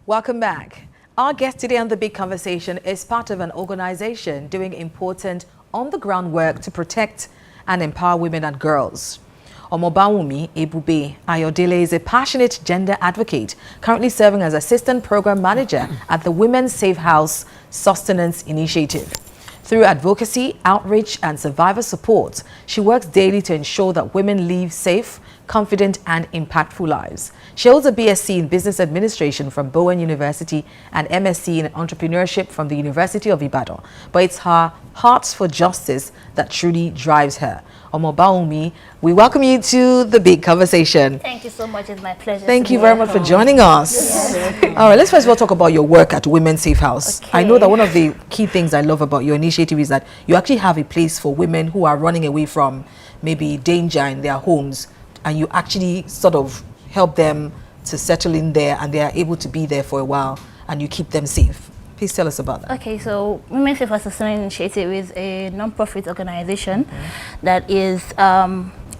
Welcome back. Our guest today on The Big Conversation is part of an organization doing important on-the-ground work to protect and empower women and girls. Omobawumi Ebube Ayodele is a passionate gender advocate, currently serving as Assistant Program Manager at the Women's Safe House Sustenance Initiative. Through advocacy, outreach, and survivor support, she works daily to ensure that women live safe, confident, and impactful lives. She holds a BSc in Business Administration from Bowen University and MSc in Entrepreneurship from the University of Ibadan. But it's her heart for justice that truly drives her. Omobawumi, we welcome you to The Big Conversation. Thank you so much. It's my pleasure. Thank you very much for joining us. All right, let's first of all talk about your work at Women's Safe House. Okay. I know that one of the key things I love about your initiative is that you actually have a place for women who are running away from maybe danger in their homes, and you actually sort of help them to settle in there, and they are able to be there for a while, and you keep them safe. Please tell us about that. Okay, so Women's Safe House Initiative is a non-profit organization that is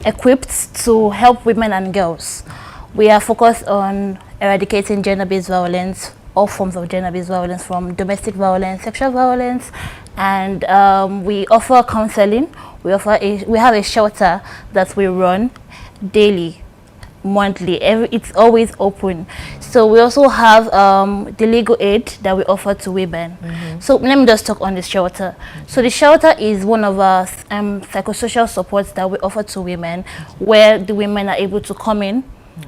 equipped to help women and girls. We are focused on eradicating gender-based violence, all forms of gender-based violence, from domestic violence, sexual violence, and we offer counseling. We have a shelter that we run daily, monthly. It's always open. So we also have the legal aid that we offer to women. So let me just talk on the shelter. So the shelter is one of our psychosocial supports that we offer to women, where the women are able to come in.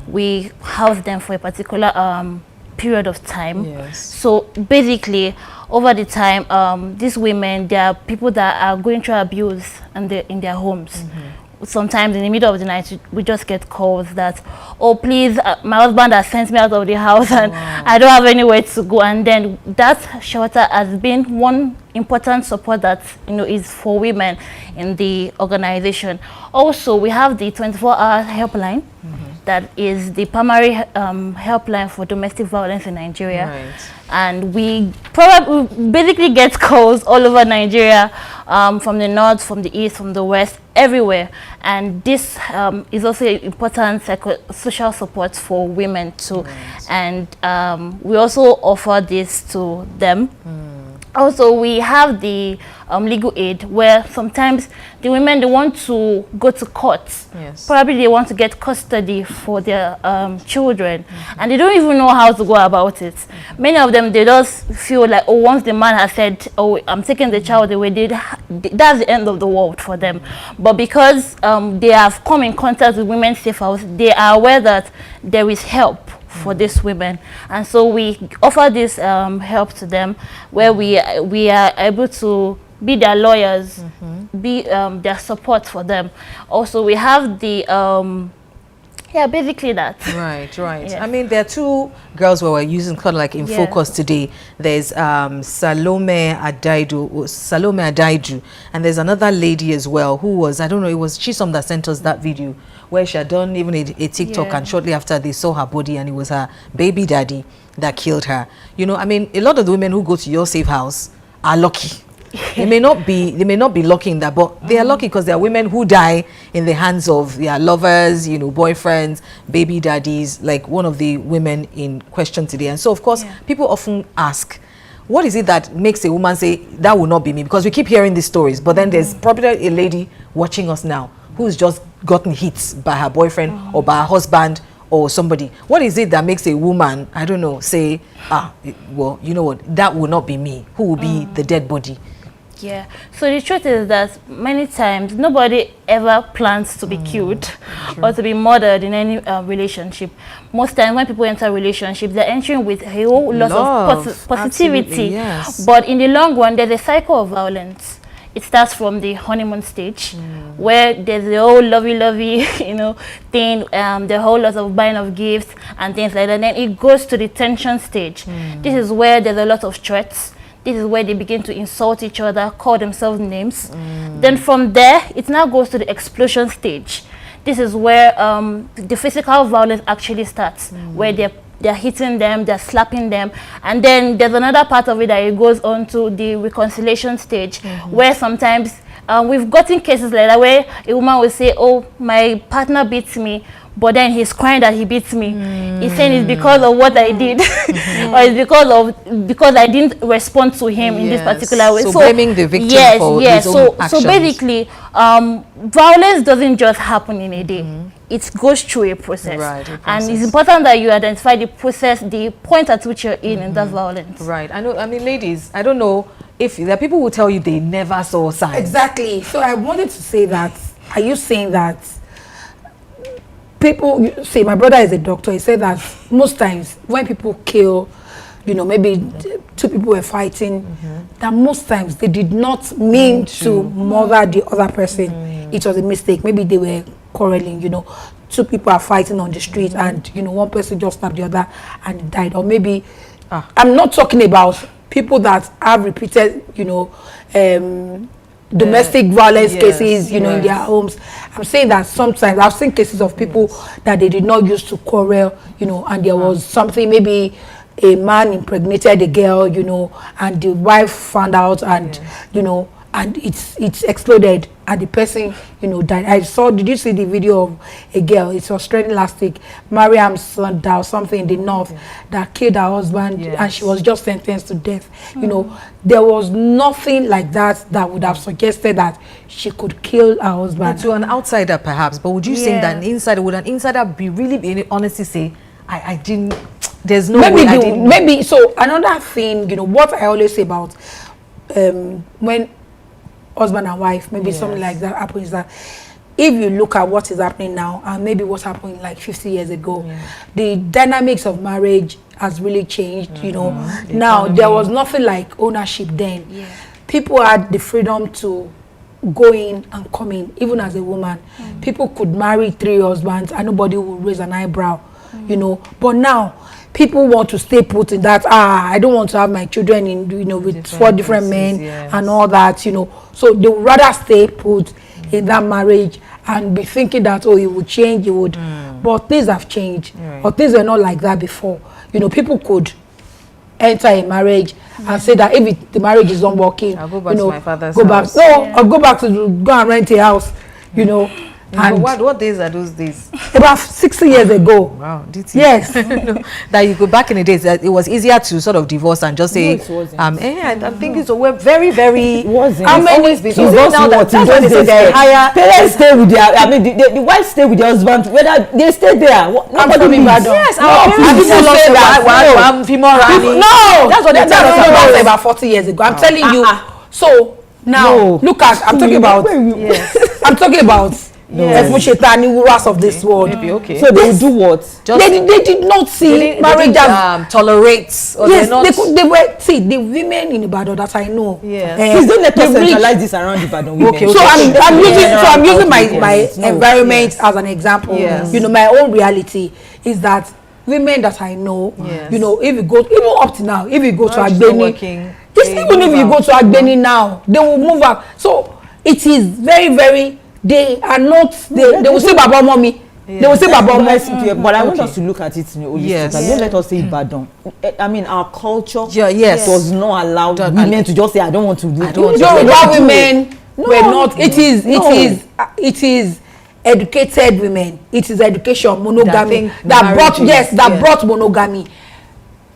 We house them for a particular period of time. Yes. So basically, over the time, these women, they are people that are going through abuse in their homes. Sometimes in the middle of the night, we just get calls that, oh, please, my husband has sent me out of the house and I don't have anywhere to go. And then that shelter has been one important support that is for women in the organization. Also, we have the 24-hour helpline. That is the primary helpline for domestic violence in Nigeria. Right. And we basically get calls all over Nigeria, from the north, from the east, from the west, everywhere. And this is also an important social support for women too. Right. And we also offer this to them. Also, we have the legal aid, where sometimes the women, they want to go to court. Yes. Probably they want to get custody for their children, and they don't even know how to go about it. Many of them, they just feel like, oh, once the man has said, oh, I'm taking the child away, that's the end of the world for them. But because they have come in contact with Women's Safe House, they are aware that there is help for these women, and so we offer this help to them, where we are able to be their lawyers, be their support for them. Also, we have the basically that. Right. Yes. I mean, there are two girls who we're using kind of like in focus today. There's Salome Adaidu, and there's another lady as well who was, I don't know, it was Chisom that sent us that video where she had done even a TikTok, and shortly after they saw her body, and it was her baby daddy that killed her. I mean, a lot of the women who go to your safe house are lucky. They may not be lucky in that, but they are lucky because there are women who die in the hands of their lovers, boyfriends, baby daddies, like one of the women in question today. And so, of course, people often ask, what is it that makes a woman say, that will not be me? Because we keep hearing these stories, but then there's probably a lady watching us now who's just gotten hit by her boyfriend or by her husband or somebody. What is it that makes a woman, I don't know, say, well, you know what, that will not be me? Who will be the dead body? Yeah, so the truth is that many times nobody ever plans to be killed or to be murdered in any relationship. Most times when people enter relationships, they're entering with a whole lot of positivity. Yes. But in the long run, there's a cycle of violence. It starts from the honeymoon stage, where there's the whole lovey-lovey, thing, the whole lot of buying of gifts and things like that. And then it goes to the tension stage. This is where there's a lot of threats. This is where they begin to insult each other, call themselves names. Then from there, it now goes to the explosion stage. This is where the physical violence actually starts, where they're hitting them, they're slapping them. And then there's another part of it that it goes on to the reconciliation stage, where sometimes we've gotten cases like that, where a woman will say, oh, my partner beats me, but then he's crying that he beats me. He's saying it's because of what I did, or it's because I didn't respond to him in this particular way. So blaming the victim for his own actions. So basically, violence doesn't just happen in a day. It goes through a process. Right, and it's important that you identify the process, the point at which you're in that violence. Right. I know. I mean, ladies, I don't know if there are people who tell you they never saw signs. Exactly. So I wanted to say that. Are you saying that people, you see, my brother is a doctor, he said that most times when people kill, you know, maybe two people were fighting, that most times they did not mean to murder the other person. It was a mistake. Maybe they were quarreling, you know, two people are fighting on the street and, you know, one person just stabbed the other and died. Or maybe, I'm not talking about people that have repeated, you know, domestic violence cases, you know, in their homes. I'm saying that sometimes I've seen cases of people that they did not use to quarrel, you know, and there was something, maybe a man impregnated a girl, you know, and the wife found out and, you know, and it's exploded and the person, you know, died. Did you see the video of a girl, it was trending last week, Mariam Sanda or something in the north, that killed her husband and she was just sentenced to death. You know, there was nothing like that that would have suggested that she could kill her husband. To an outsider perhaps, but would you think that would an insider be really honestly say, I didn't, there's no way I didn't. Maybe, so another thing, you know, what I always say about when husband and wife, maybe something like that happens, is that if you look at what is happening now and maybe what's happening like 50 years ago, the dynamics of marriage has really changed, you know. Now, there was nothing like ownership then. People had the freedom to go in and come in, even as a woman. People could marry 3 husbands and nobody would raise an eyebrow, you know. But now, people want to stay put in that, I don't want to have my children in, you know, with 4 different men and all that, you know. So they would rather stay put in that marriage and be thinking that, oh, it would change, it would. But things have changed. Or things were not like that before. You know, people could enter a marriage and say that if the marriage is not working, I'll go back to my father's I'll house. go back to go and rent a house, you know. And what days are those days? About 60 years ago. Wow, did you? Yes. That you go back in the days, it was easier to sort of divorce and just say, I'm thinking so. We're very, very. How many? That's why they say they're higher. Parents stay with their, I mean, the wife stay with their husband, whether they stay there. Nobody leaves. Yes, our parents say that. No, that's what they tell us about 40 years ago. I'm telling you. So now, look at, I'm talking about. I'm talking about. Of this world. Okay. So they will do what? They did not see marriage as tolerates. Or yes, they were. See, the women in Ibadan that I know. Please don't let us centralize this around Ibadan women. Okay. So I'm using my environment as an example. You know, my own reality is that women that I know. You know, if you go even up to now, if you go to Agbeni, even if you go to Agbeni now, they will move up. So it is very, very. They are not. They will say Baba Mommy. They will say Baba Mommy. But I want us to look at it in holistic. Yes. Don't let us say Ibadan. I mean, our culture does not allow women to just say, I don't want to do it. Yoruba women were not. It is educated women. It is education, monogamy that brought monogamy.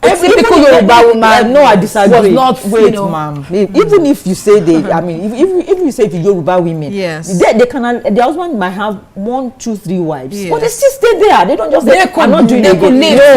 Every typical Yoruba woman, no, I disagree. Was not, wait, ma'am. Even if you say they, I mean, if you say the Yoruba women, they can, their husband might have 1, 2, 3 wives, but they still stay there. They don't just say, I'm not doing it. No,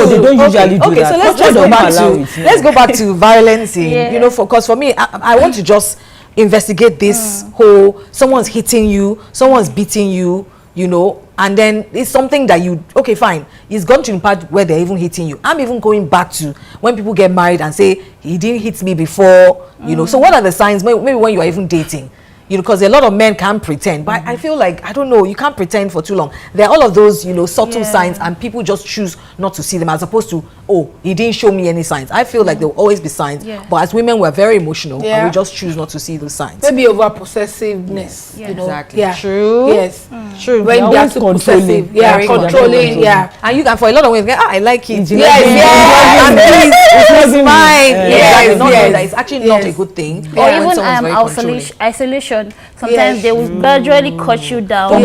they don't usually do that. So let's go back to violence. You know, because for me, I want to just investigate this whole someone's hitting you, someone's beating you, you know. And then it's something that you, okay, fine. It's gone to the part where they're even hitting you. I'm even going back to when people get married and say, he didn't hit me before, you know. So what are the signs, maybe when you are even dating? You know, because a lot of men can pretend. But I feel like, I don't know, you can't pretend for too long. There are all of those, you know, subtle signs and people just choose not to see them as opposed to, oh, he didn't show me any signs. I feel like there will always be signs. But as women, we're very emotional and we just choose not to see those signs. Maybe over possessiveness, you know. Exactly. True. Yes. True. When they are too possessive. Controlling. And you can, for a lot of women, I like it. Yes. It's mine. may not know that it's actually not a good thing. Or even isolation. Sometimes they will gradually cut you down. And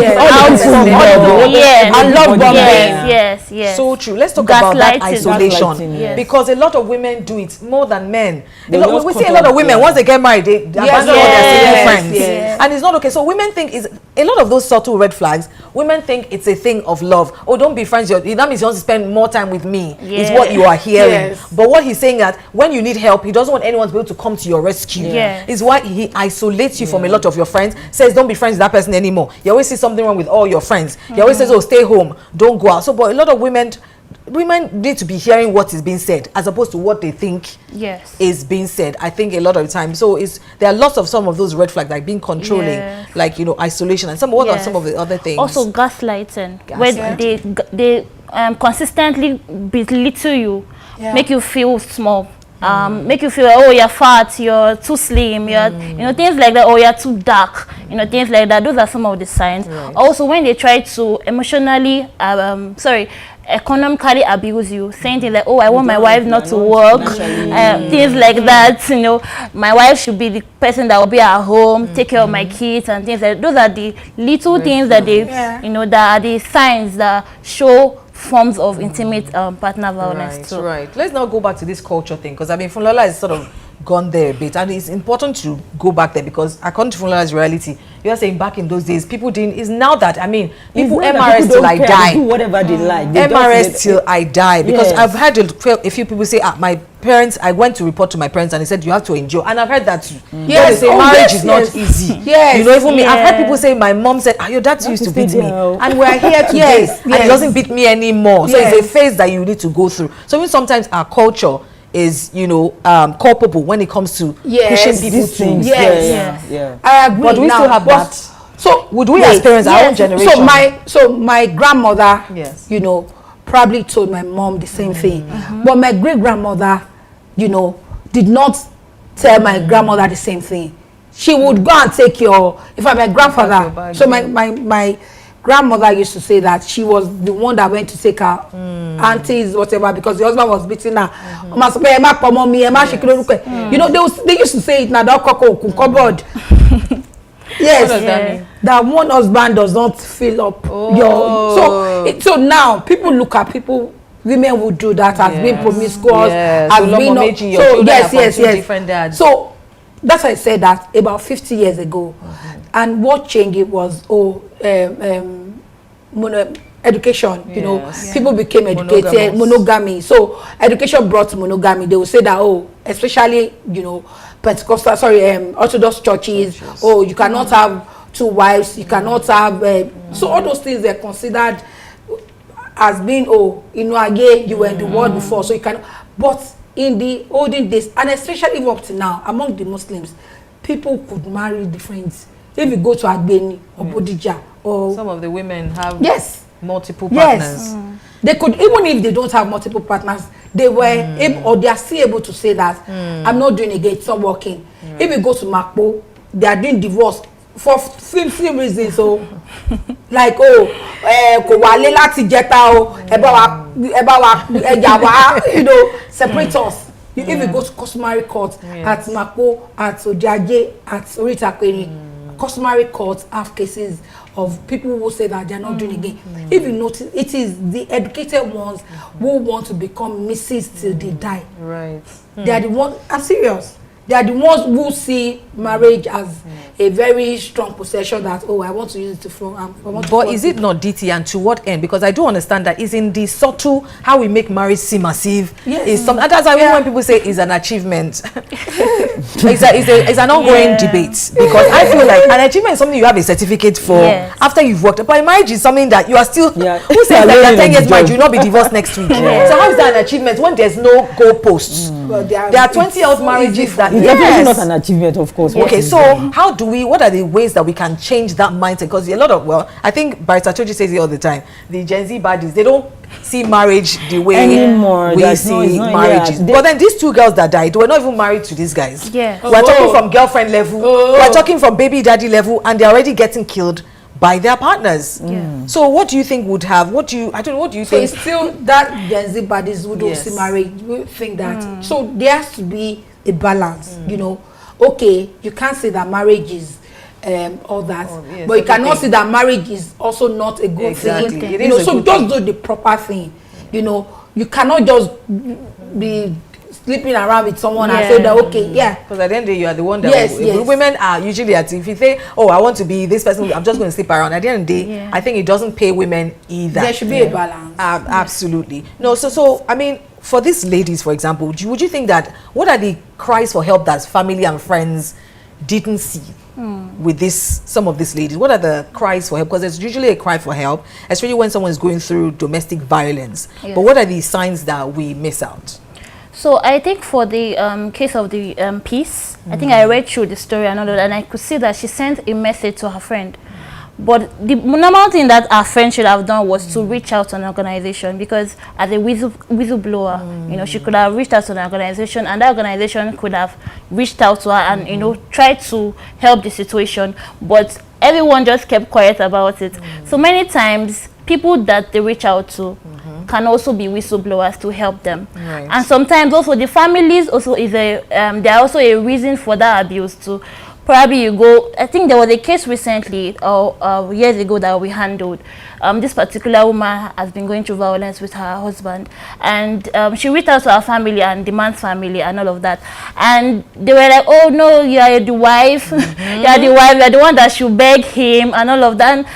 love bombing. Yes. So true. Let's talk about that isolation, because a lot of women do it more than men. We see a lot of women, once they get married, they abandon all their single friends, and it's not okay. So women think is a lot of those subtle red flags. Women think it's a thing of love. Oh, don't be friends. That means you want to spend more time with me. Is what you are hearing. But what he's saying that when you need help, he doesn't want anyone to be able to come to your rescue. Is why he isolates you from a lot of your friends. Says don't be friends with that person anymore. You always see something wrong with all your friends. He always says, oh, stay home, don't go out. So, but a lot of women need to be hearing what is being said as opposed to what they think is being said. I think a lot of the time. So there are lots of some of those red flags, like being controlling, like isolation, and what are some of the other things? Also gaslighting, where they consistently belittle you, make you feel small. Make you feel like, oh, you're fat, you're too slim, you're things like that, or you're too dark, things like that. Those are some of the signs. Also, when they try to economically abuse you, saying things like, oh, I want my wife not to work, things like that. My wife should be the person that will be at home, take care of my kids, and things like that. Those are the little things that they, that are the signs that show forms of intimate partner violence too. Right. Let's now go back to this culture thing, because I mean Funlola is sort of gone there a bit, and it's important to go back there because according to Funlola's reality, you are saying back in those days people didn't. Is now that I mean people MRS till I die, do whatever they like. MRS till I die, because I've had a few people say, my parents, I went to report to my parents and they said you have to endure, and I've heard that too. They say marriage is not easy. Even me, I've heard people say my mom said, your dad used to beat me, and we're here today, and he doesn't beat me anymore. So it's a phase that you need to go through. So even sometimes our culture is culpable when it comes to pushing people to I agree. But we still have that. So would we as parents, our own generation? So my grandmother, probably told my mom the same thing, but my great grandmother, did not tell my grandmother the same thing. She would go and take if I'm my grandfather. So my grandmother used to say that she was the one that went to take her aunties, whatever, because the husband was beating her. They used to say it now, cupboard. That one husband does not fill up so now people look at people. Women would do that as being promiscuous, as being different dads. So that's why I said that about 50 years ago, and what changed it was education. People became educated. Monogamy. So education brought monogamy. They will say that especially Pentecostal, Orthodox churches. Oh, you cannot have 2 wives. You cannot have. So all those things are considered as being again you were in the world before, so you can. But in the olden days, and especially even up to now, among the Muslims, people could marry different. If you go to Agbeni or Bodija, or some of the women have multiple Yes, partners. they could, even if they don't have multiple partners, they were able, or they are still able to say that I'm not doing again, it's not working. If you go to Makpo, they are doing divorce for 50 reasons. So like separate us. If you go to customary court at Makpo, at Ojaje, at Oritakweni, customary courts have cases of people who say that they are not doing again. If you notice, it is the educated ones who want to become Mrs. till they die. Right. They are the ones. I'm serious. They are the ones who see marriage as a very strong possession that, I want to use it to form. But is it not DT, and to what end? Because I do understand that it's in the subtle, how we make marriage seem massive. Yes. That's why when people say it's an achievement, it's an ongoing debate. Because I feel like an achievement is something you have a certificate for after you've worked. But marriage is something that you are still, who says that you're 10 years married, you will not be divorced next week? So how is that an achievement when there's no goalposts? Well, there are 20-year-old marriages that it's definitely not an achievement, of course. Okay, so what are the ways that we can change that mindset? Because a lot of, I think Barrister Toji says it all the time, the Gen Z baddies, they don't see marriage the way anymore. We see marriages. But then these 2 girls that died, they were not even married to these guys. We're talking from girlfriend level, we're talking from baby daddy level, and they're already getting killed by their partners. So what do you think would have, what do you think? It's still that Gen Z bodies who don't see marriage, we think that. So there has to be a balance. You know, okay, you can't say that marriage is all that, but you cannot say that marriage is also not a good thing. You know, so just do the proper thing. You know, you cannot just be sleeping around with someone and say that because at the end of the day you are the one that women are usually at. If you say, oh, I want to be this person, I'm just going to sleep around, at the end of the day I think it doesn't pay women either. There should be a balance. Absolutely. No, so I mean, for these ladies, for example, would you think that what are the cries for help that family and friends didn't see with some of these ladies? What are the cries for help? Because there's usually a cry for help, especially when someone is going through domestic violence. But what are the signs that we miss out? So I think for the case of the piece, I think I read through the story and all that, and I could see that she sent a message to her friend. But the normal thing that our friend should have done was to reach out to an organization, because as a whistleblower, you know, she could have reached out to an organization, and that organization could have reached out to her and, you know, tried to help the situation. But everyone just kept quiet about it. So many times, people that they reach out to can also be whistleblowers to help them. And sometimes also the families also is they are also a reason for that abuse too. Probably you go, I think there was a case recently or years ago that we handled. This particular woman has been going through violence with her husband, and she reached out to her family and the man's family and all of that, and they were like, oh no, you are the wife, you are the one that should beg him and all of that. And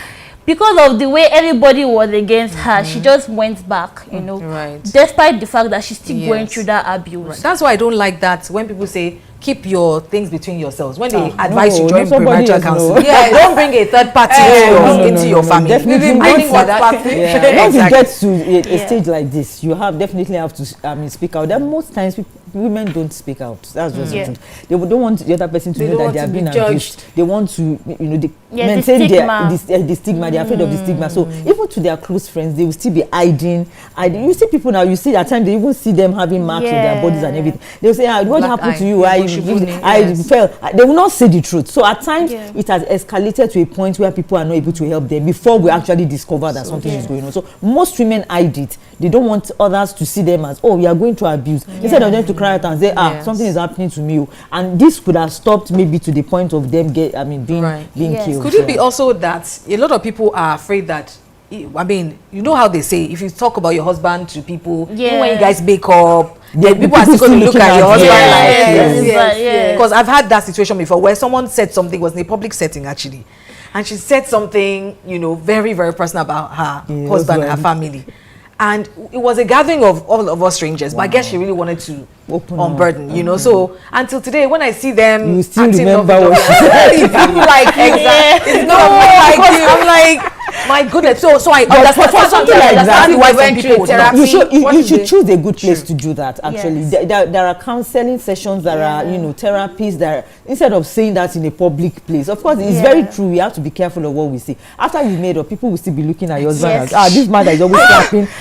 because of the way everybody was against her, she just went back, you know, despite the fact that she's still going through that abuse. That's why I don't like that when people say, keep your things between yourselves. When they advise you join premarital counseling, don't bring a third party into your family. Definitely, I think once you get to a stage like this, you definitely have to speak out. And most times, women don't speak out. That's just the truth. They don't want the other person to know that they are being abused. They want to, you know, maintain the stigma. They're afraid of the stigma. So even to their close friends, they will still be hiding. You see people now. You see at times they even see them having marks on their bodies and everything. They will say, "What happened to you? I fell." They will not say the truth. So at times it has escalated to a point where people are not able to help them before we actually discover that something is going on. So most women hide it. They don't want others to see them as, oh, we are going through abuse. Instead of them to cry out and say, something is happening to me. And this could have stopped maybe to the point of them being killed. Could it be also that a lot of people are afraid that, I mean, you know how they say, if you talk about your husband to people, even when you guys make up, people are still going to look at your husband like, because I've had that situation before where someone said something, was in a public setting actually, and she said something, you know, very, very personal about her husband and her family. And it was a gathering of all of us strangers, but I guess she really wanted to unburden, you know. So until today, when I see them, you still remember what people like it's not like you. I'm like, my goodness. So I understand for something like that. Why some people would not. You should choose a good place to do that. Actually, there are counseling sessions, there are therapies. There instead of saying that in a public place. Of course, it's very true. We have to be careful of what we say. After you made up, people will still be looking at your husband as this man that is always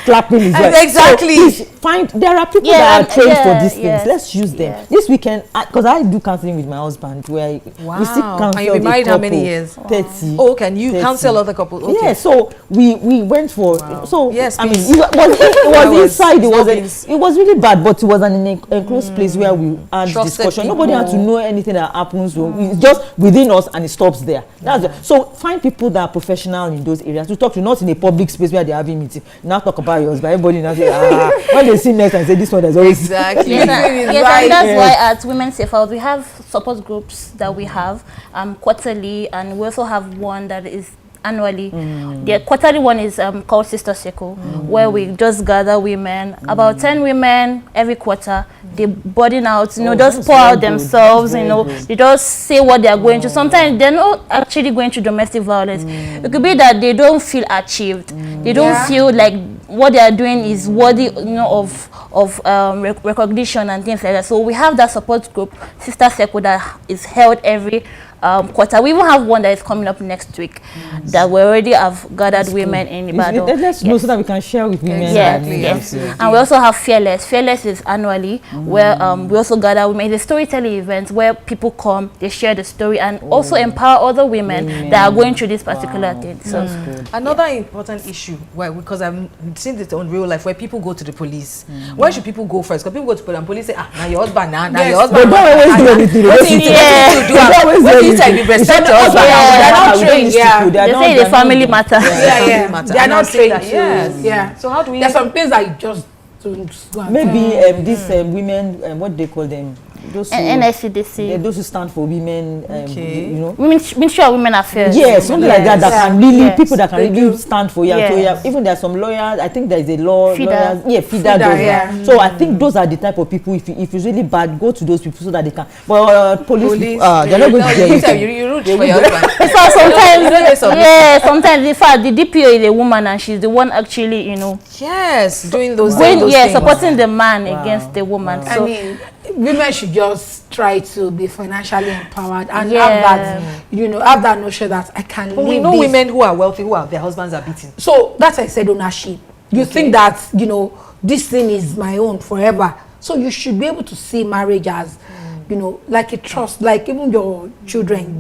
clapping his hands. Exactly. So there are people that are trained for these things. Let's use them. This weekend, because I do counseling with my husband, where we still counsel. And you've been married how many years? 30. Oh, can you counsel other couples? Okay. Yeah, so we went for so yes, I mean it was inside. It was really bad, but it was an enclosed place where we had discussion. Nobody had to know anything that happens. So it's just within us, and it stops there. So find people that are professional in those areas to talk to, not in a public space where they're having meetings. Now talk about yours, but everybody now say when they see next and say this one is always exactly. And that's why at Women Safe House we have support groups that we have quarterly, and we also have one that is annually. The quarterly one is called Sister Circle, where we just gather women, about 10 women every quarter. They burden out, you know, just pour out themselves, you know, they just say what they are going through. Sometimes they're not actually going through domestic violence. It could be that they don't feel achieved. They don't feel like what they are doing is worthy, you know, of recognition and things like that. So we have that support group, Sister Circle, that is held every quarter. We even have one that is coming up next week that we already have gathered women in Ibadan. Let's know so that we can share with women. Yes. And we also have Fearless. Fearless is annually where we also gather women. It's a storytelling event where people come, they share the story, and also empower other women that are going through this particular thing. So another important issue, because I've seen this on real life, where people go to the police. Where should people go first? Because people go to police and police say, now your husband, now your husband. They don't always do anything. What do you say? You respect your husband. They're not trained. They say it's a family matter. They are not trained. Yes. So how do we? There's some things I just don't. Maybe these women, what do they call them? Those who, NSCDC. Those who stand for women, you know. Ministry of Women Affairs. Yes, something like that. That can really people that can really stand for. So even there's some lawyers. I think there is a lawyers. FIDA. So I think those are the type of people. If it's really bad, go to those people so that they can. But police, they're not going to get you root for your husband. So sometimes in fact the DPO is a woman and she's the one actually, you know. Yes, doing those things. Supporting the man against the woman. So I mean, women should just try to be financially empowered and have that, have that notion that I can live. We know women who are wealthy, who their husbands are beaten. So that's why I said ownership. You think that, this thing is my own forever. So you should be able to see marriage as, like a trust, like even your children,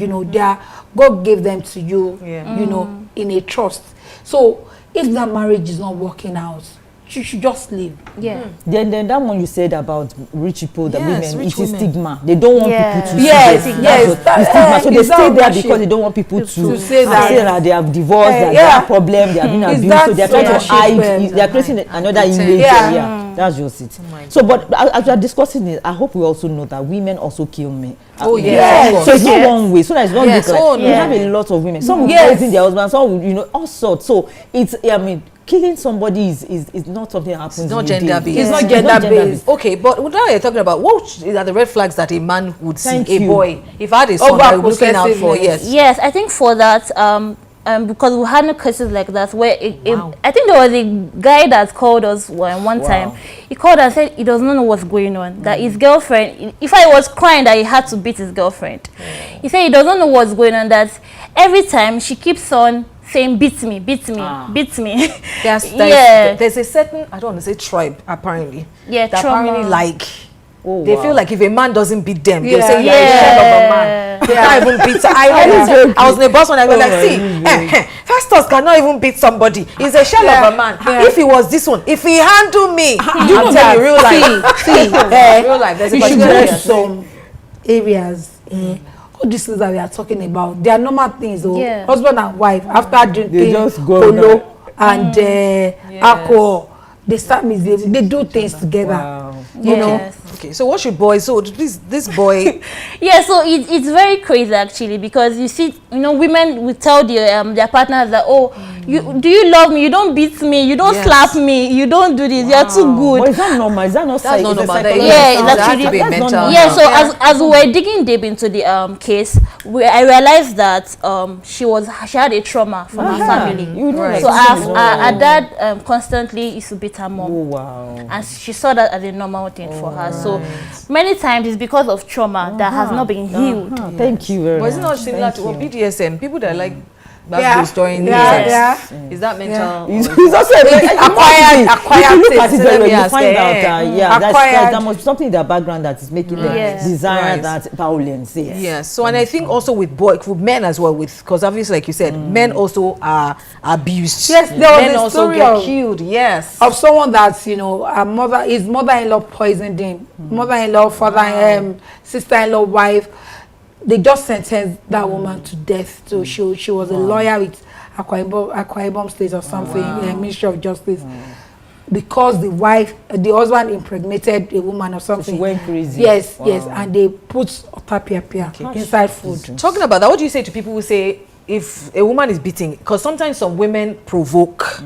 God gave them to you, in a trust. So if that marriage is not working out, you should just leave. Then that one you said about rich people, the women, it's a stigma. They don't want people to stigma. So they stay there because they don't want people to say that they have divorced, that they have problems, they have been abused. So they are trying to hide. They are creating another image. That's just it. So, but as we are discussing it, I hope we also know that women also kill men. So it's not one way. So that it's not like we have a lot of women. Some will poison their husbands. Some will, all sorts. So it's killing somebody is not something that happens. It's not gender based. It's not gender based. Okay, but now you're talking about what are the red flags that a man would see a boy if I had a son that was looking out for? Yes, I think for that because we had no cases like that where I think there was a guy that called us one time. He called and said he does not know what's going on. That his girlfriend, if I was crying that he had to beat his girlfriend. He said he doesn't know what's going on. That every time she keeps on saying beat me. There's a certain, I don't want to say tribe apparently. That apparently they feel like if a man doesn't beat them, they'll say you're a shell of a man. They can't even beat. I was in a bus when I was like, Festus cannot even beat somebody. He's a shell of a man. If he was this one, if he handled me, I'm telling you, real life. Real life. There's a particular some areas. All these things that we are talking about, they are normal things. Husband and wife, after drinking polo and alcohol, they start misbehaving. They do things together. Okay, so what should boys? So this boy. So it's very crazy actually, because you see, women will tell their partners that, do you love me? You don't beat me. You don't slap me. You don't do this. You are too good. But is that normal? Is that not normal? It's actually mental. So as we were digging deep into the case, I realized that she had a trauma from her family. So her dad constantly used to beat her mom. And she saw that as a normal thing for her. So many times it's because of trauma that has not been healed. Thank you very much. But it's not similar to BDSM. People that like restoring sex. Is that mental? It's also acquired. You find out that must be something in their background that is making them desire that violence. Yes. So and I think also with men as well, because obviously like you said, men also are abused. Yes, men also get killed. Yes. Of someone that his mother-in-law poisoned him. Mother-in-law, father, sister-in-law, wife. They just sentenced that woman to death. So she was a lawyer with Akwa Ibom State or something, Ministry of Justice, because the husband impregnated a woman or something. So she went crazy. Yes, and they put otapia inside food. Talking about that, what do you say to people who say if a woman is beating? Because sometimes some women provoke.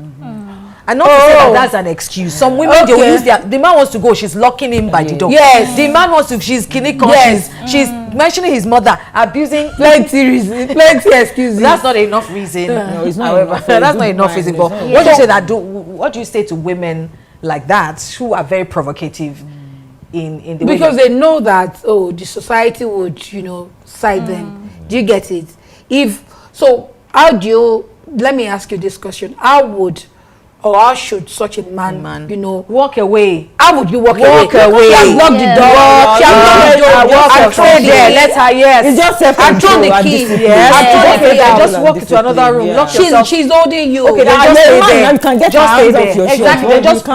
And not to say that that's an excuse. Some women, they will use the man wants to go, she's locking him by the door. Yes. The man wants to, she's she's mentioning his mother, abusing. Plenty excuses. That's not enough reason. No, it's not however, enough. that's not enough reason. But what do you say to women like that who are very provocative in the way because they know that the society would side them Do you get it? So how do you, let me ask you this question. How would or how should such a man, you know, walk away? How would you walk away? She has locked the door. She has locked the door. And throw there. Let her, yes. It's just self-control. And throw the key. Yes. Just walk into another room. Lock yourself. She's holding you. Okay, then just stay there. You can get just her hands stay off your there. Exactly. shirt. Just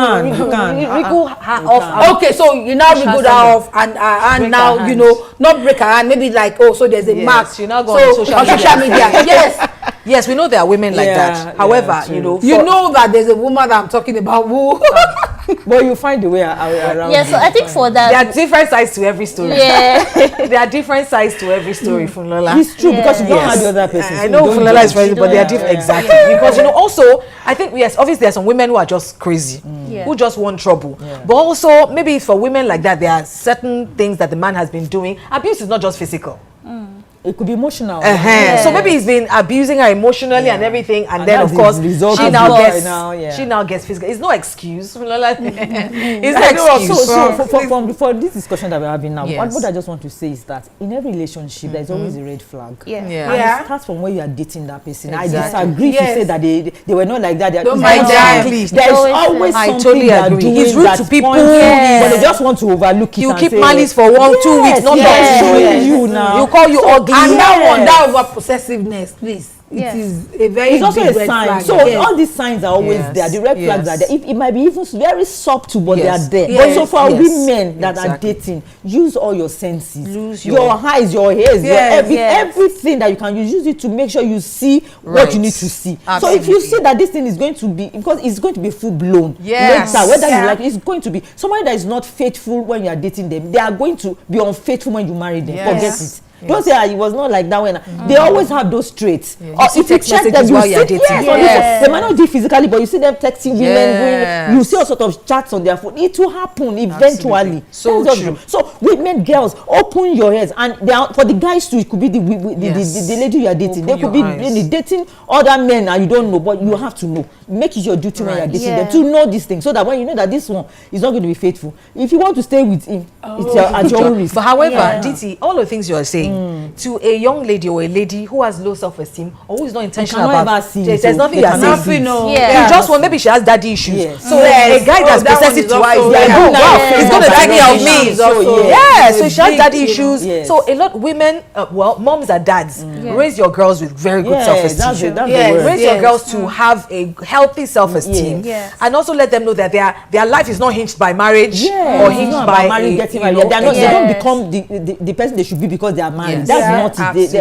You can. wriggle her off. Okay, so you now wriggle her off and now, you know, not break her hand. Maybe like, oh, so there's a mark. She now go on social media. Yes. Yes, we know there are women like that. However, you know that there's a woman that I'm talking about who. But you find the way around. Yeah, so I think for that, there are different sides to every story. Yeah. There are different sides to every story, Funlola. It's true because you don't have the other person. I know Funlola is very, but they are different. Exactly. Because, you know, also, I think, yes, obviously there are some women who are just crazy, who just want trouble. But also, maybe for women like that, there are certain things that the man has been doing. Abuse is not just physical. It could be emotional. So maybe he's been abusing her emotionally and everything, and then of course she now gets physical. It's no excuse. It's no excuse. For this discussion that we're having now, what I just want to say is that in every relationship there's always a red flag. And it starts from where you are dating that person. I disagree to say that they were not like that. Exactly. There is always something they are doing. He's rude to people, but they just want to overlook it. You keep malice for 1-2 weeks, not showing you now. You call you ugly. And that over possessiveness, please. It is a very it's also big a sign. Flag. So all these signs are always there. The red flags are there. It might be even very subtle, but they are there. But so for women that are dating, use all your senses. Use your eyes, your ears, everything that you can use it to make sure you see what you need to see. Absolutely. So if you see that this thing is going to be, because it's going to be full blown later, whether you like, it's going to be somebody that is not faithful when you are dating them. They are going to be unfaithful when you marry them. Forget it. Don't say it was not like that when they always have those traits. Or if you check them, you see they might not do physically, but you see them texting women. You see all sort of chats on their phone. It will happen eventually. So true. So women, girls, open your ears, and they are, for the guys too. It could be the lady you are dating. They could be dating other men and you don't know, but you have to know. Make it your duty when you are dating them to know this thing, so that when you know that this one is not going to be faithful, if you want to stay with him, it's at your own risk. But however, DT, all the things you are saying. To a young lady or a lady who has low self-esteem or who is not intentional about there's nothing you are saying. You just want, maybe she has daddy issues. So a guy that's possessive to her is like, oh wow, he's going to take care of me. So she has daddy issues. So a lot of women, moms and dads, raise your girls with very good self-esteem. Raise your girls to have a healthy self-esteem, and also let them know that their life is not hinged by marriage or hinged by marriage, getting married. They don't become the person they should be because they are married. That's not it.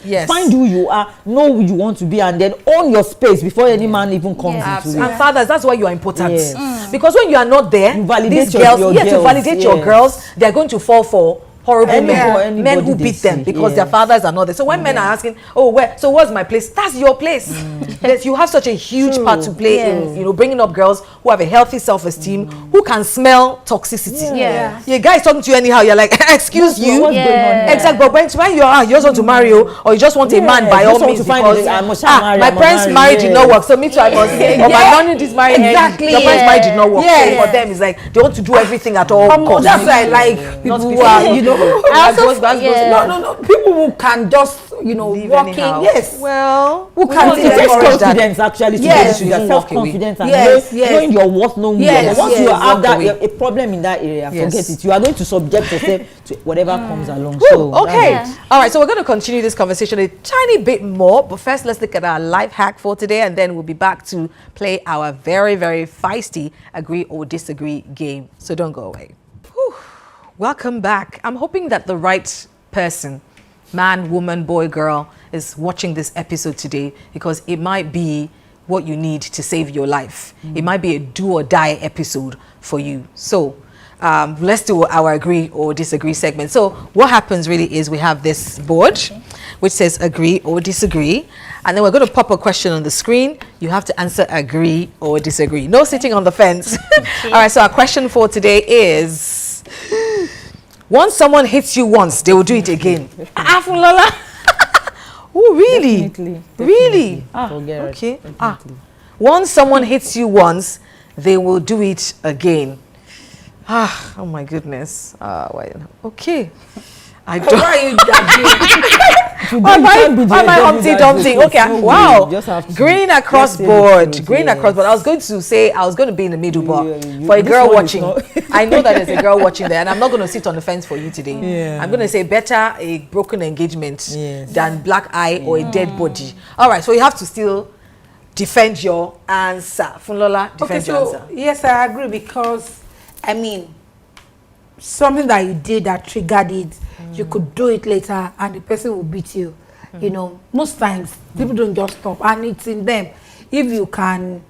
Yes. Find who you are, know who you want to be, and then own your space before any man even comes into it. And fathers, that's why you are important. Because when you are not there, these girls, to validate your girls, they are going to fall for horrible men who beat them because their fathers are not there. So when men are asking, oh, so what's my place? That's your place. Yes, you have such a huge part to play in, bringing up girls who have a healthy self-esteem, who can smell toxicity. Your guy is talking to you anyhow, you're like, excuse you. What's going on? Exactly. But when you just want to marry you, or you just want a man by all means because my parents' marriage did not work, so me too, I must. Or my money this marriage, your parents' marriage did not work. So for them, it's like they want to do everything at all costs. That's why I like people who are, no. People who can just, walk in. Yes. Well, who can take confidence actually to get to their self-confidence and knowing your worth, knowing once you have a problem in that area, forget it. You are going to subject yourself to whatever comes along. So okay. All right. So we're going to continue this conversation a tiny bit more, but first let's look at our life hack for today, and then we'll be back to play our very, very feisty agree or disagree game. So don't go away. Welcome back. I'm hoping that the right person, man, woman, boy, girl, is watching this episode today, because it might be what you need to save your life. It might be a do or die episode for you. So let's do our agree or disagree segment. So what happens really is we have this board which says agree or disagree, and then we're going to pop a question on the screen. You have to answer agree or disagree. No sitting on the fence. All right, so our question for today is, once someone hits you once, they will do it again. Lola. Oh, really? Definitely. Really? Okay. Once someone hits you once, they will do it again. Oh my goodness. Okay. I don't. Why are you judging? Am I Humpty Dumpty? Okay, wow. Green across board. Green across board. I was going to say, I was going to be in the middle, but for a girl watching, I know that there's a girl watching there, and I'm not going to sit on the fence for you today. I'm going to say better a broken engagement than black eye or a dead body. All right, so you have to still defend your answer. Funlola, defend your answer. Yes, I agree, because, I mean, something that you did that triggered it, you could do it later and the person will beat you. You know, most times people don't just stop, and it's in them. If you can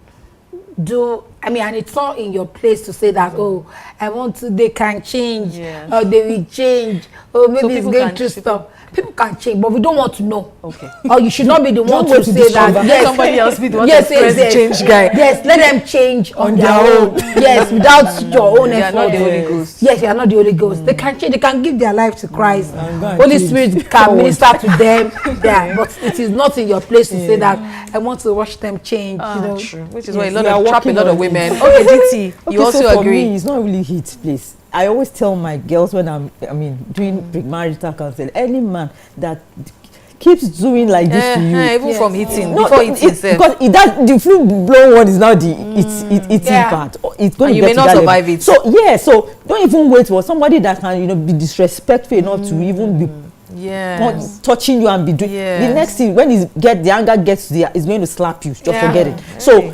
do, I mean, and it's not in your place to say that, oh, I want to, they can change, or they will change, or maybe so it's going to stop. People can change, but we don't want to know. Okay. Or you should not be the one to say that. Yes, somebody else be the one to express the change guy. Yes, let them change on their own. Yes, without your own effort. They are not the Holy Ghost. Yes, they are not the Holy Ghost. They can change. They can give their life to Christ. Holy Spirit can minister to them. Yeah, but it is not in your place to say that I want to watch them change. You know, true. Which is why a lot of women. Okay, DT, you also agree? Me, it's not really hit place. I always tell my girls when I'm doing premarital counseling, any man that keeps doing like this to you, even from hitting, before hitting itself, because the full blown one is now the it's part. It's going to get to that survive level. So so don't even wait for somebody that can be disrespectful enough to even be touching you and be doing the next thing. When the anger gets there, it's going to slap you. Just forget it. So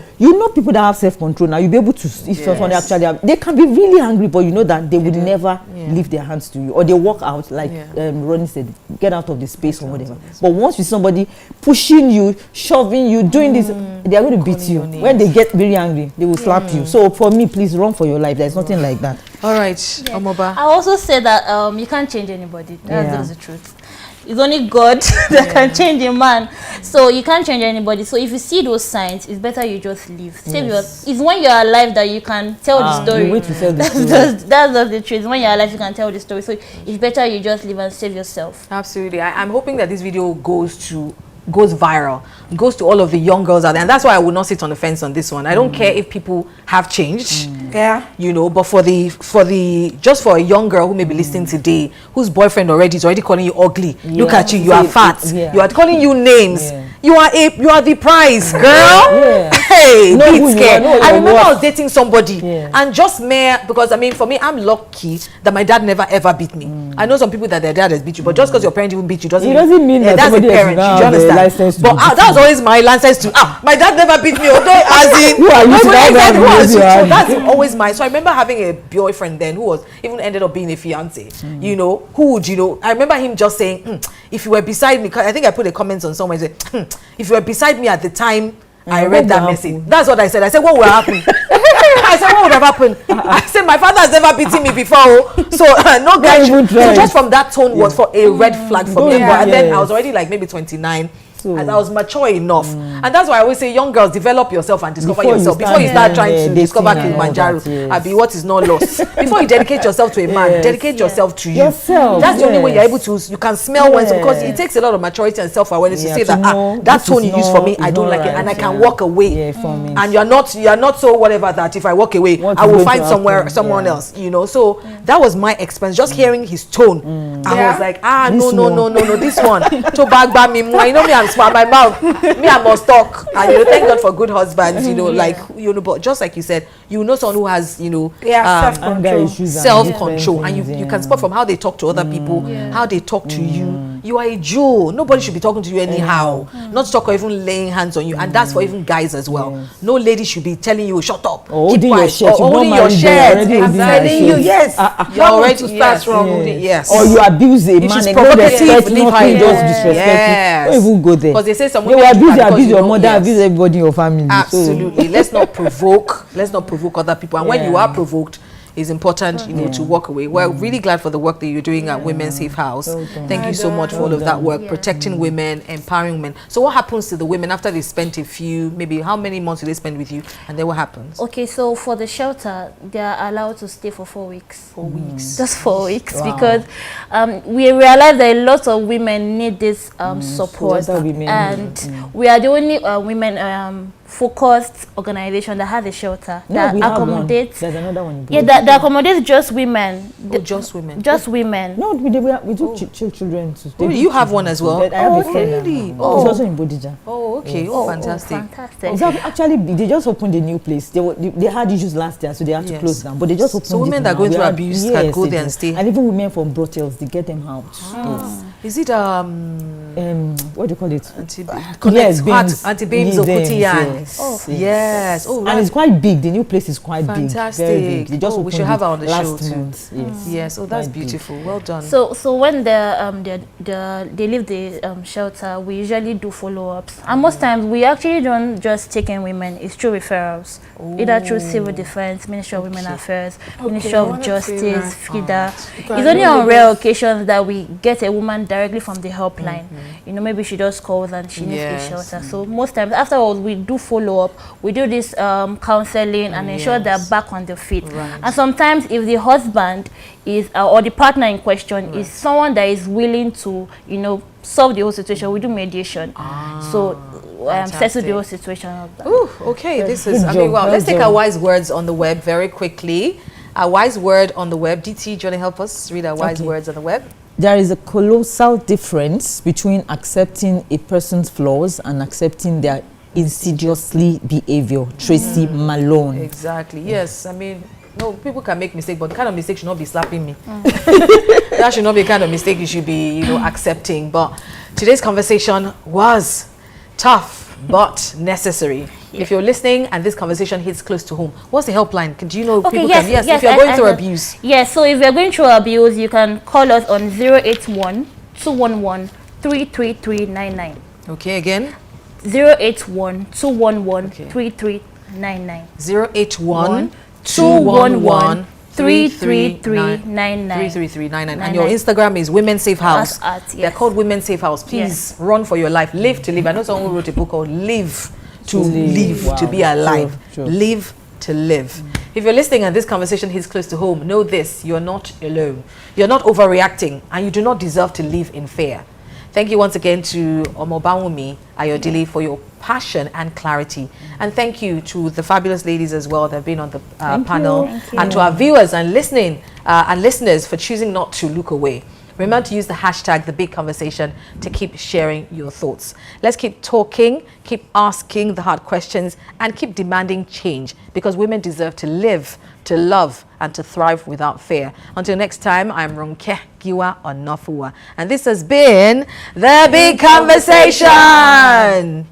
people that have self-control now, you'll be able to, if someone actually they can be really angry, but you know that they would never lift their hands to you, or they walk out like Ronnie said, get out of the space or whatever. But once you see pushing you, shoving you, doing this, they are going to beat you. When they get very angry, they will slap you. So for me, please run for your life. There's nothing like that. All right, Omoba. I also say that you can't change anybody. That's the truth. It's only God that can change a man. So you can't change anybody. So if you see those signs, it's better you just leave. It's when you're alive that you can tell the story. You wait to tell the story. That's the truth. When you're alive, you can tell the story. So it's better you just leave and save yourself. Absolutely. I'm hoping that this video goes viral, goes to all of the young girls out there, and that's why I will not sit on the fence on this one. I don't care if people have changed, but for a young girl who may be listening today, whose boyfriend is already calling you ugly, look at you, you are fat, you are calling you names, you are the prize, girl. Hey, be scared. I remember I was dating somebody, and just because for me, I'm lucky that my dad never ever beat me. I know some people that their dad has beat you, but just because your parent even beat you doesn't mean that that's a parent. Do you understand? But that was always my license to my dad never beat me, although as in so that's always my. So I remember having a boyfriend then who was even ended up being a fiance, who would I remember him just saying, if you were beside me, I think I put a comment on someone said, if you were beside me at the time I read that message, that's what I said. I said, what would happen? I said, what would have happened? I said, my father has never beaten me before, so no guy. So just from that tone was for a red flag for me. And then I was already like maybe 29. And I was mature enough, and that's why I always say, young girls, develop yourself and discover yourself before you start trying to discover Kilimanjaro. Abi, what is not lost. Before you dedicate yourself to a man, dedicate yourself to you. That's the only way you're able to. You can smell when, because it takes a lot of maturity and self-awareness to say that that tone you use for me, I don't like it, and I can walk away. And you're not so whatever that if I walk away, I will find someone else. So that was my experience. Just hearing his tone, I was like, no, this one. To bag by me, me, I'm my mouth. Me, I must talk. And thank God for good husbands. But just like you said, someone who has self-control, and you can spot from how they talk to other people, how they talk to you. You are a Jew. Nobody should be talking to you anyhow. Not to talk or even laying hands on you, and that's for even guys as well. No lady should be telling you shut up, keep quiet, or holding your shirt. I'm telling you, you're already to start from or you abuse a man and don't respect nothing, just disrespect. Don't even go there. Because they say someone will abuse your mother, abuse everybody in your family. Absolutely. Let's not provoke other people. And when you are provoked, it's important, to walk away. We're really glad for the work that you're doing at Women's Safe House. Thank you so much for all of that work, protecting women, empowering women. So what happens to the women after they spent maybe how many months do they spend with you, and then what happens? Okay, so for the shelter, they are allowed to stay for 4 weeks. 4 weeks. Just 4 weeks, because we realize that a lot of women need this support, and we are the only women focused organization that has a shelter that accommodates. There's another one. Yeah, that accommodates just women. Just women. Just women. No, we do children too. You have one as well? I have a friend. Really? It's also in Bodija. Oh, okay. Yes. Fantastic. Fantastic. Actually, they just opened a new place. They had issues last year, so they have to close down. But they just opened. So women that are going through abuse can go there and stay. And even women from brothels, they get them out. Yes. Is it what do you call it? Anti-babes or Yes. Yes. Oh, right. And it's quite big. The new place is quite fantastic. Big. Very big. They just we should have her on the show too. Month. Yes. Yes. Oh, that's beautiful. Well done. So when they leave the shelter, we usually do follow-ups, and most times we actually don't just take in women. It's through referrals, either through civil defense, Ministry of Women Affairs, Ministry of Justice, FIDA. It's only on rare occasions that we get a woman directly from the helpline. You know, maybe she just calls and she needs a shelter. So most times, after all, we do follow-up. We do this counseling and ensure they're back on their feet. Right. And sometimes, if the husband is or the partner in question is someone that is willing to, you know, solve the whole situation, we do mediation. So settle the whole situation up. Ooh, okay. This is, I mean, wow. Let's take our wise words on the web very quickly. A wise word on the web. DT, do you want to help us read our wise words on the web? There is a colossal difference between accepting a person's flaws and accepting their insidiously behavior. Tracy Malone. Exactly. Yes. I mean, no, people can make mistakes, but the kind of mistake should not be slapping me. That should not be the kind of mistake you should be, you know, accepting. But today's conversation was tough, but necessary. If you're listening and this conversation hits close to home, what's the helpline? Do you know people can? Yes, if you're going through abuse. Yes, so if you're going through abuse, you can call us on 081-211-33399. Okay, again? 081-211-33399. 081-211-33399. 33399. And your Instagram is Women Safe House. Yes. They're called Women Safe House. Please run for your life. Live to live. I know someone who wrote a book called Live to Live, wow. to be alive. True. Live to live. If you're listening and this conversation hits close to home, know this: you're not alone. You're not overreacting, and you do not deserve to live in fear. Thank you once again to Omobawumi Ayodele for your passion and clarity. And thank you to the fabulous ladies as well that have been on the panel. And to our viewers and listeners for choosing not to look away. Remember to use the hashtag #TheBigConversation to keep sharing your thoughts. Let's keep talking, keep asking the hard questions, and keep demanding change, because women deserve to live, to love, and to thrive without fear. Until next time, I'm Ronke Giwa Onofua, and this has been The Big Conversation.